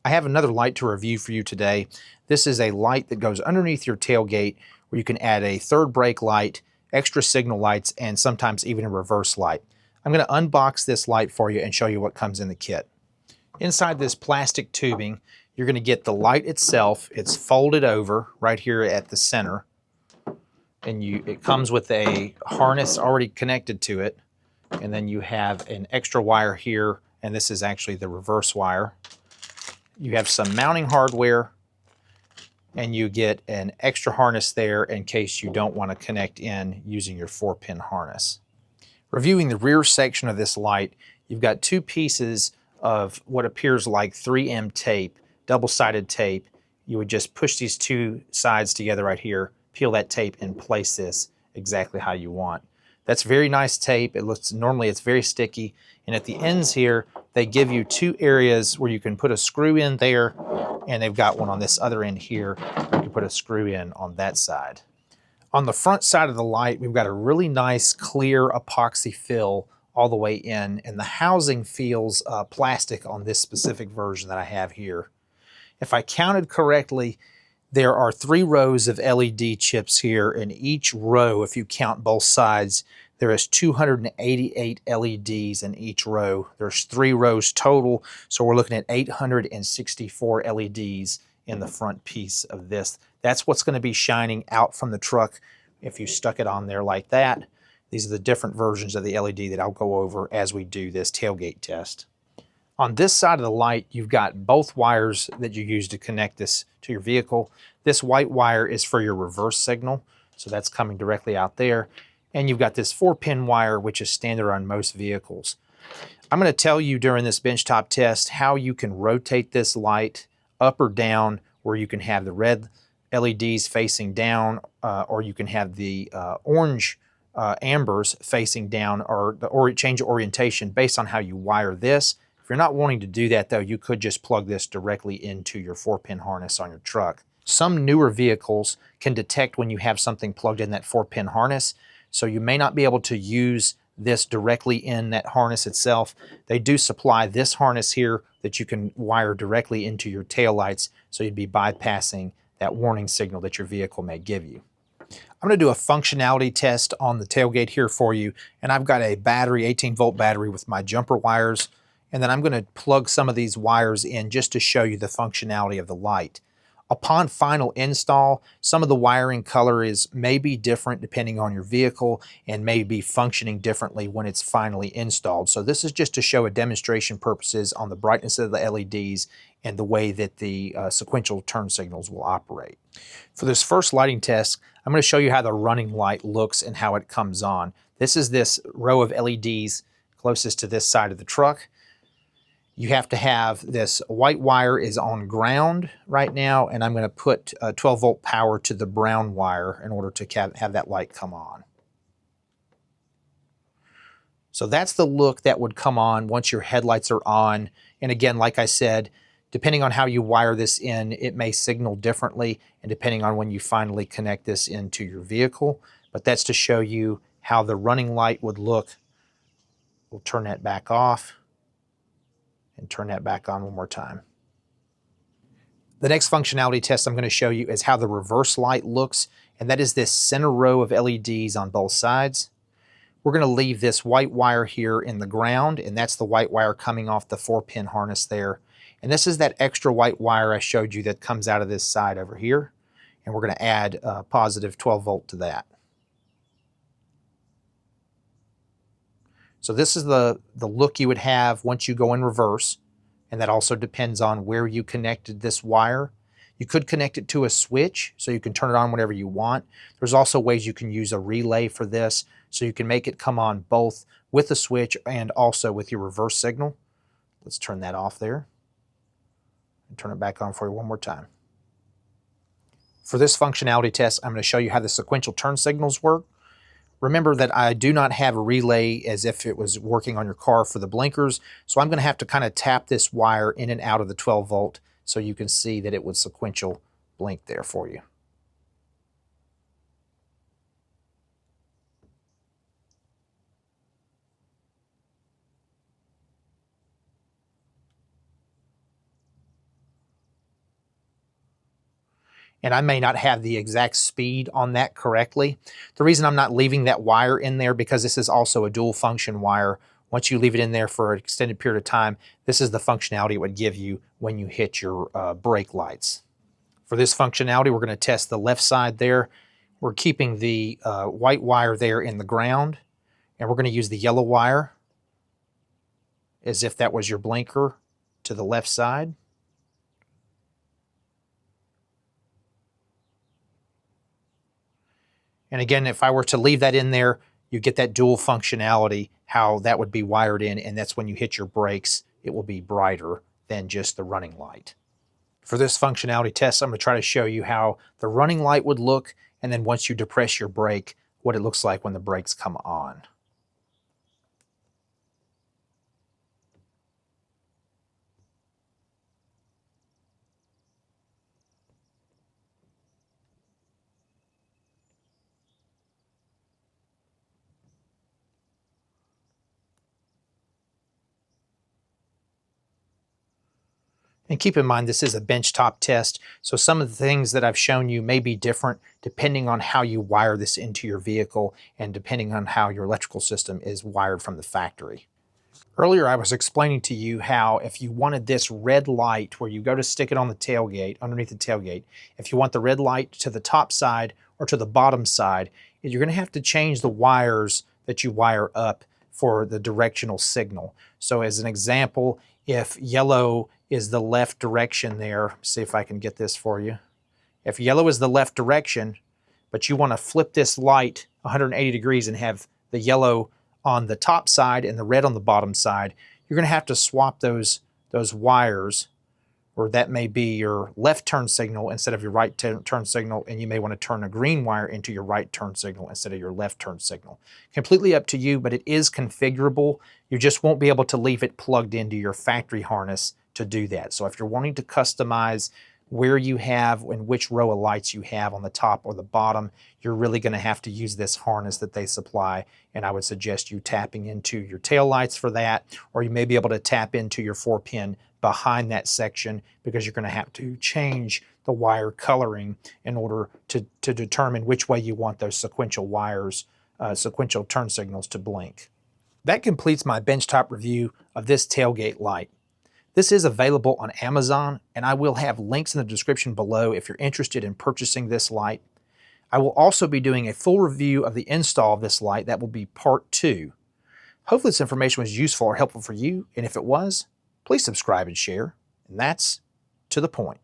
I have another light to review for you today. This is a light that goes underneath your tailgate where you can add a third brake light, extra signal lights, and sometimes even a reverse light. I'm going to unbox this light for you and show you what comes in the kit. Inside this plastic tubing, you're going to get the light itself. It's folded over right here at the center, and it comes with a harness already connected to it, and then you have an extra wire here, and this is actually the reverse wire. You have some mounting hardware, and you get an extra harness there in case you don't want to connect in using your 4-pin harness. Reviewing the rear section of this light, you've got two pieces of what appears like 3M tape, double-sided tape. You would just push these two sides together right here, peel that tape, and place this exactly how you want. That's very nice tape. Normally it's very sticky, and at the ends here they give you two areas where you can put a screw in there, and they've got one on this other end here. You can put a screw in on that side. On the front side of the light, we've got a really nice clear epoxy fill all the way in, and the housing feels plastic on this specific version that I have here. If I counted correctly, there are 3 rows of LED chips here, and each row, if you count both sides, there is 288 LEDs in each row. There's 3 rows total, so we're looking at 864 LEDs in the front piece of this. That's what's going to be shining out from the truck if you stuck it on there like that. These are the different versions of the LED that I'll go over as we do this tailgate test. On this side of the light, you've got both wires that you use to connect this to your vehicle. This white wire is for your reverse signal, so that's coming directly out there. And you've got this 4-pin wire, which is standard on most vehicles. I'm going to tell you during this benchtop test how you can rotate this light up or down, where you can have the red LEDs facing down, or you can have the orange ambers facing down, or change orientation based on how you wire this. If you're not wanting to do that though, you could just plug this directly into your 4-pin harness on your truck. Some newer vehicles can detect when you have something plugged in that 4-pin harness, so you may not be able to use this directly in that harness itself. They do supply this harness here that you can wire directly into your taillights, so you'd be bypassing that warning signal that your vehicle may give you. I'm going to do a functionality test on the tailgate here for you, and I've got a battery, 18-volt battery with my jumper wires, and then I'm going to plug some of these wires in just to show you the functionality of the light. Upon final install, some of the wiring color may be different depending on your vehicle and may be functioning differently when it's finally installed. So this is just to show a demonstration purposes on the brightness of the LEDs and the way that the sequential turn signals will operate. For this first lighting test, I'm going to show you how the running light looks and how it comes on. This is this row of LEDs closest to this side of the truck. You have to have this white wire is on ground right now, and I'm going to put 12-volt power to the brown wire in order to have that light come on. So that's the look that would come on once your headlights are on. And again, like I said, depending on how you wire this in, it may signal differently, and depending on when you finally connect this into your vehicle. But that's to show you how the running light would look. We'll turn that back off and turn that back on one more time. The next functionality test I'm going to show you is how the reverse light looks, and that is this center row of LEDs on both sides. We're going to leave this white wire here in the ground, and that's the white wire coming off the 4-pin harness there. And this is that extra white wire I showed you that comes out of this side over here, and we're going to add a positive 12-volt to that. So this is the look you would have once you go in reverse, and that also depends on where you connected this wire. You could connect it to a switch, so you can turn it on whenever you want. There's also ways you can use a relay for this, so you can make it come on both with the switch and also with your reverse signal. Let's turn that off there and turn it back on for you one more time. For this functionality test, I'm going to show you how the sequential turn signals work. Remember that I do not have a relay as if it was working on your car for the blinkers, so I'm going to have to kind of tap this wire in and out of the 12-volt so you can see that it would sequential blink there for you. and I may not have the exact speed on that correctly. The reason I'm not leaving that wire in there, because this is also a dual function wire. Once you leave it in there for an extended period of time, this is the functionality it would give you when you hit your brake lights. For this functionality, we're going to test the left side there. We're keeping the white wire there in the ground, and we're going to use the yellow wire as if that was your blinker to the left side. And again, if I were to leave that in there, you get that dual functionality, how that would be wired in, and that's when you hit your brakes, it will be brighter than just the running light. For this functionality test, I'm going to try to show you how the running light would look, and then once you depress your brake, what it looks like when the brakes come on. And keep in mind, this is a benchtop test, so some of the things that I've shown you may be different depending on how you wire this into your vehicle and depending on how your electrical system is wired from the factory. Earlier, I was explaining to you how if you wanted this red light where you go to stick it on the tailgate, underneath the tailgate, if you want the red light to the top side or to the bottom side, you're going to have to change the wires that you wire up for the directional signal. So as an example, if yellow is the left direction there, see if I can get this for you. If yellow is the left direction, but you want to flip this light 180 degrees and have the yellow on the top side and the red on the bottom side, you're going to have to swap those wires, or that may be your left turn signal instead of your right turn signal, and you may want to turn a green wire into your right turn signal instead of your left turn signal. Completely up to you, but it is configurable. You just won't be able to leave it plugged into your factory harness to do that. So if you're wanting to customize where you have and which row of lights you have on the top or the bottom, you're really going to have to use this harness that they supply, and I would suggest you tapping into your tail lights for that, or you may be able to tap into your 4-pin behind that section, because you're going to have to change the wire coloring in order to determine which way you want those sequential wires, sequential turn signals to blink. That completes my benchtop review of this tailgate light. This is available on Amazon, and I will have links in the description below if you're interested in purchasing this light. I will also be doing a full review of the install of this light. That will be part 2. Hopefully this information was useful or helpful for you, and if it was, please subscribe and share. And that's to the point.